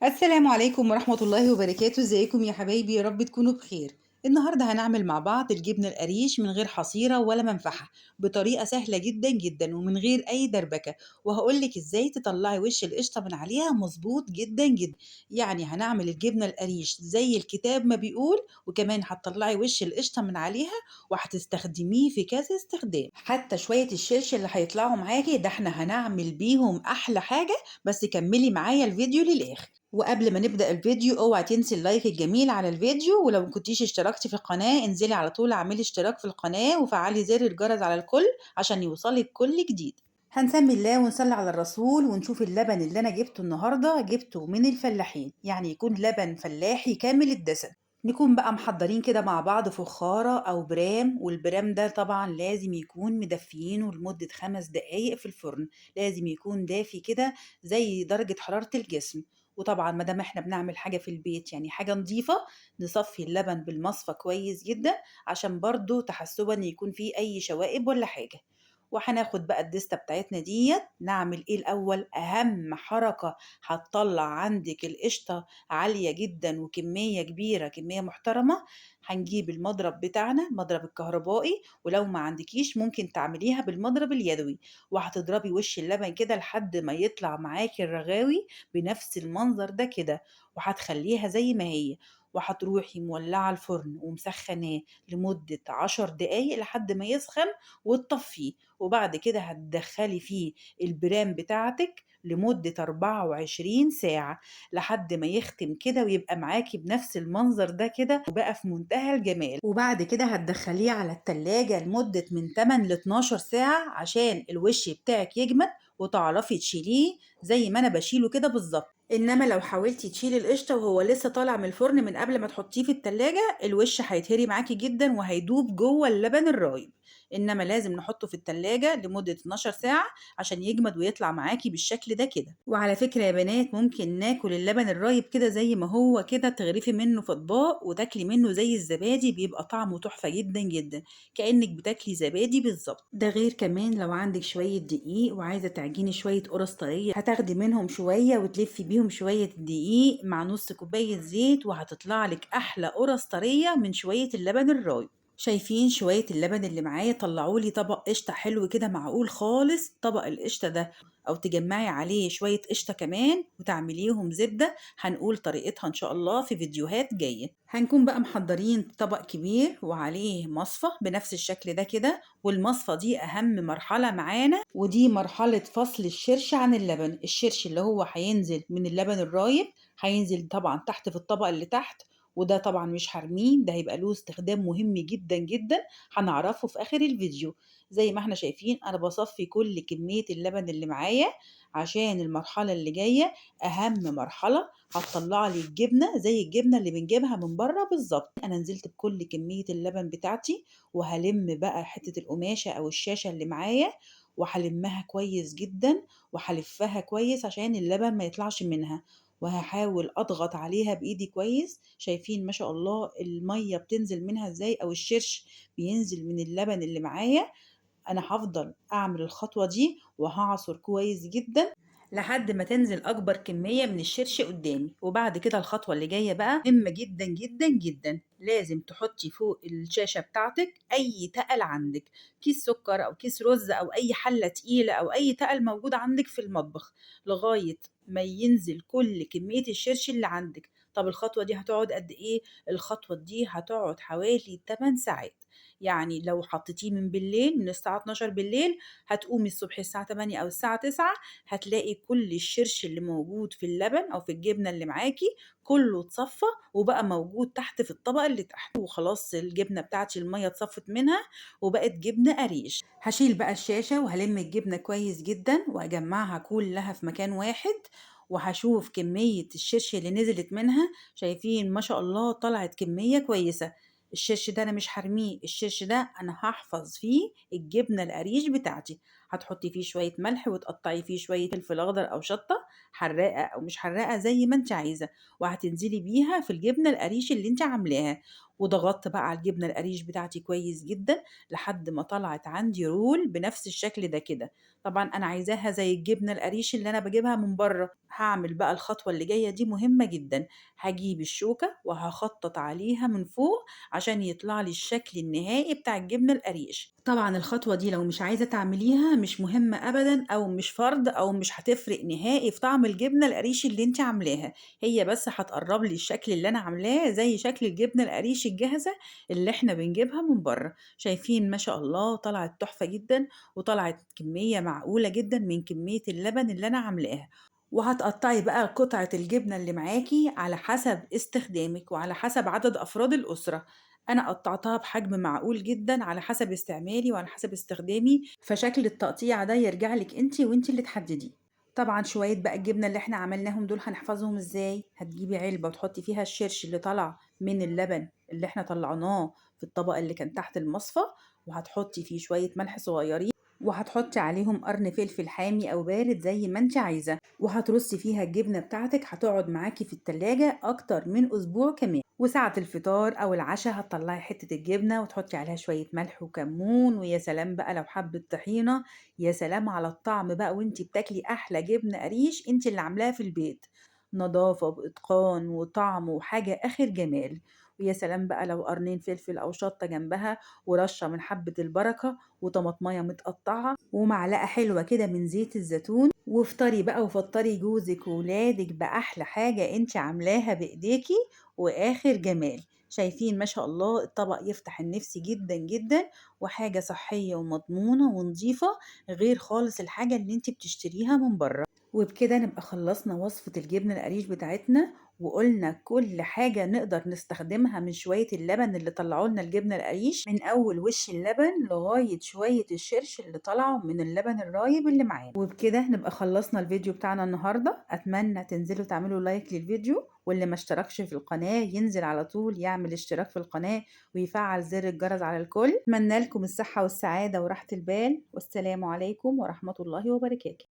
السلام عليكم ورحمة الله وبركاته، ازيكم يا حبايبي؟ يا رب تكونوا بخير. النهارده هنعمل مع بعض الجبنة القريش من غير حصيرة ولا منفعة، بطريقة سهلة جدا جدا ومن غير أي دربكة. وهقولك ازاي تطلعي وش القشطة من عليها مظبوط جدا جدا. يعني هنعمل الجبنة القريش زي الكتاب ما بيقول، وكمان هتطلعي وش القشطة من عليها وهتستخدميه في كذا استخدام. حتى شوية الشرش اللي هيطلعوا معاكي ده احنا هنعمل بيهم أحلى حاجة. بس كملي معايا الفيديو للآخر. وقبل ما نبدأ الفيديو اوعى تنسي اللايك الجميل على الفيديو، ولو مكنتيش اشتركتي في القناة انزلي على طول اعملي اشتراك في القناة وفعلي زر الجرس على الكل عشان يوصلك كل جديد. هنسمي الله ونصلي على الرسول ونشوف اللبن اللي انا جبته النهاردة. جبته من الفلاحين، يعني يكون لبن فلاحي كامل الدسم. نكون بقى محضرين كده مع بعض فخارة أو برام، والبرام ده طبعا لازم يكون مدفيينه لمدة 5 دقايق في الفرن. لازم يكون دافي كده زي درجة حرارة الجسم. وطبعا ما دام احنا بنعمل حاجة في البيت يعني حاجة نظيفة، نصفي اللبن بالمصفى كويس جدا عشان برضو تحسبا ان يكون فيه اي شوائب ولا حاجة. وهناخد بقى الدستة بتاعتنا ديت. نعمل ايه الاول؟ اهم حركة هتطلع عندك القشطة عالية جدا وكمية كبيرة، كمية محترمة. هنجيب المضرب بتاعنا، المضرب الكهربائي، ولو ما عندكيش ممكن تعمليها بالمضرب اليدوي. وهتضربي وش اللبن كده لحد ما يطلع معاكي الرغاوي بنفس المنظر ده كده. وهتخليها زي ما هي، وهتروحي مولعة الفرن ومسخناه لمدة 10 دقايق لحد ما يسخن وتطفيه. وبعد كده هتدخلي فيه البرام بتاعتك لمدة 24 ساعة لحد ما يختم كده ويبقى معاكي بنفس المنظر ده كده وبقى في منتهى الجمال. وبعد كده هتدخليه على التلاجة لمدة من 8 ل 12 ساعة عشان الوش بتاعك يجمد وتعرفي تشيليه زي ما انا بشيله كده بالظبط. انما لو حاولتي تشيلي القشطه وهو لسه طالع من الفرن من قبل ما تحطيه في التلاجة، الوش هيتهري معاكي جدا وهيدوب جوه اللبن الرايب. انما لازم نحطه في التلاجة لمدة 12 ساعة عشان يجمد ويطلع معاكي بالشكل ده كده. وعلى فكرة يا بنات، ممكن ناكل اللبن الرايب كده زي ما هو كده، تغرفي منه في اطباق وتاكلي منه زي الزبادي، بيبقى طعمه تحفة جدا جدا، كأنك بتاكلي زبادي بالظبط. ده غير كمان لو عندك شوية دقيق وعايزة تعجني شوية قرص طرية، هتاخدي منهم شوية وتلفي بيهم شوية دقيق مع نص كوباية زيت، وهتطلع لك أحلى قرص طرية من شوية اللبن الرايب. شايفين شوية اللبن اللي معايا؟ طلعوا لي طبق قشطة حلو كده معقول خالص. طبق القشطة ده او تجمعي عليه شوية قشطة كمان وتعمليهم زبدة، هنقول طريقتها ان شاء الله في فيديوهات جاية. هنكون بقى محضرين طبق كبير وعليه مصفى بنفس الشكل ده كده، والمصفى دي اهم مرحلة معانا، ودي مرحلة فصل الشرش عن اللبن. الشرش اللي هو هينزل من اللبن الرايب هينزل طبعا تحت في الطبق اللي تحت، وده طبعا مش هرميه، ده هيبقى له استخدام مهم جدا جدا هنعرفه في اخر الفيديو. زي ما احنا شايفين انا بصفي كل كمية اللبن اللي معايا عشان المرحلة اللي جاية اهم مرحلة. هتطلع لي الجبنة زي الجبنة اللي بنجيبها من بره بالظبط. انا نزلت بكل كمية اللبن بتاعتي، وهلم بقى حتة القماشة او الشاشة اللي معايا وهلمها كويس جدا وهلفها كويس عشان اللبن ما يطلعش منها. وهحاول اضغط عليها بايدي كويس. شايفين ما شاء الله المية بتنزل منها ازاي، او الشرش بينزل من اللبن اللي معايا. انا هفضل اعمل الخطوة دي وهعصر كويس جدا لحد ما تنزل اكبر كمية من الشرش قدامي. وبعد كده الخطوة اللي جاية بقى مهمة جدا جدا جدا. لازم تحطي فوق الشاشة بتاعتك اي تقل عندك، كيس سكر او كيس رز او اي حلة تقيلة او اي تقل موجود عندك في المطبخ، لغاية ما ينزل كل كمية الشرش اللي عندك. طب الخطوة دي هتقعد قد ايه؟ الخطوة دي هتقعد حوالي 8 ساعات. يعني لو حطيتيه من بالليل من الساعة 12 بالليل، هتقومي الصبح الساعة 8 أو الساعة 9 هتلاقي كل الشرش اللي موجود في اللبن أو في الجبنة اللي معاكي كله اتصفى وبقى موجود تحت في الطبق اللي تحت. وخلاص الجبنة بتاعتي المية اتصفت منها وبقت جبنة قريش. هشيل بقى الشاشة وهلم الجبنة كويس جدا وأجمعها كلها في مكان واحد، وهشوف كمية الشرش اللي نزلت منها. شايفين ما شاء الله طلعت كمية كويسة. الشرش ده انا مش هرميه، الشرش ده انا هحفظ فيه الجبنه القريش بتاعتي، هتحطي فيه شوية ملح وتقطعي فيه شوية فلفل أخضر أو شطة حراقة أو مش حراقة زي ما انت عايزة، وهتنزلي بيها في الجبنة القريش اللي انت عاملاها. وضغطت بقى على الجبنة القريش بتاعتي كويس جدا لحد ما طلعت عندي رول بنفس الشكل ده كده. طبعا انا عايزاها زي الجبنة القريش اللي انا بجيبها من بره. هعمل بقى الخطوة اللي جاية دي مهمة جدا. هجيب الشوكة وهخطط عليها من فوق عشان يطلع لي الشكل النهائي بتاع الجبنة القريش. طبعا الخطوة دي لو مش عايزة تعمليها مش مهمة أبدا، أو مش فرض، أو مش هتفرق نهائي في طعم الجبنة القريش اللي انت عاملاها. هي بس هتقرب لي الشكل اللي أنا عاملاه زي شكل الجبنة القريش الجاهزة اللي احنا بنجيبها من بره. شايفين ما شاء الله طلعت تحفة جدا، وطلعت كمية معقولة جدا من كمية اللبن اللي أنا عاملاها. وهتقطعي بقى قطعة الجبنة اللي معاكي على حسب استخدامك وعلى حسب عدد أفراد الأسرة. أنا قطعتها بحجم معقول جدا على حسب استعمالي وعلى حسب استخدامي، فشكل التقطيع ده يرجع لك انتي اللي تحدديه. طبعا شوية بقى الجبنة اللي احنا عملناهم دول هنحفظهم ازاي. هتجيبي علبة وتحطي فيها الشرش اللي طلع من اللبن اللي احنا طلعناه في الطبق اللي كان تحت المصفى، وهتحطي فيه شوية ملح صغيرين، وهتحطي عليهم قرن فلفل حامي او بارد زي ما انت عايزه، وهترصي فيها الجبنه بتاعتك هتقعد معاكي في التلاجة اكتر من اسبوع كمان. وساعة الفطار او العشاء هتطلعي حتة الجبنة وتحطي عليها شوية ملح وكمون، ويا سلام بقى لو حبة طحينة. يا سلام على الطعم بقى وانت بتاكلي احلى جبنة قريش انت اللي عاملاها في البيت. نظافة بإتقان وطعم وحاجة آخر جمال. ويا سلام بقى لو قرنين فلفل أو شطة جنبها، ورشة من حبة البركة، وطماطمية متقطعة، ومعلقة حلوة كده من زيت الزيتون. وافطري بقى وفطري جوزك وولادك بأحلى حاجة انت عاملاها بإيديكي وآخر جمال. شايفين ما شاء الله الطبق يفتح النفس جدا جدا، وحاجة صحية ومضمونة ونظيفة، غير خالص الحاجة اللي انت بتشتريها من بره. وبكده نبقى خلصنا وصفة الجبنة القريش بتاعتنا، وقلنا كل حاجة نقدر نستخدمها من شوية اللبن اللي طلعوا لنا الجبنة القريش، من أول وش اللبن لغاية شوية الشرش اللي طلعوا من اللبن الرايب اللي معانا. وبكده نبقى خلصنا الفيديو بتاعنا النهاردة. أتمنى تنزلوا تعملوا لايك للفيديو، واللي ما اشتركش في القناة ينزل على طول يعمل اشتراك في القناة ويفعل زر الجرس على الكل. أتمنى لكم الصحة والسعادة وراحة البال، والسلام عليكم ورحمة الله وبركاته.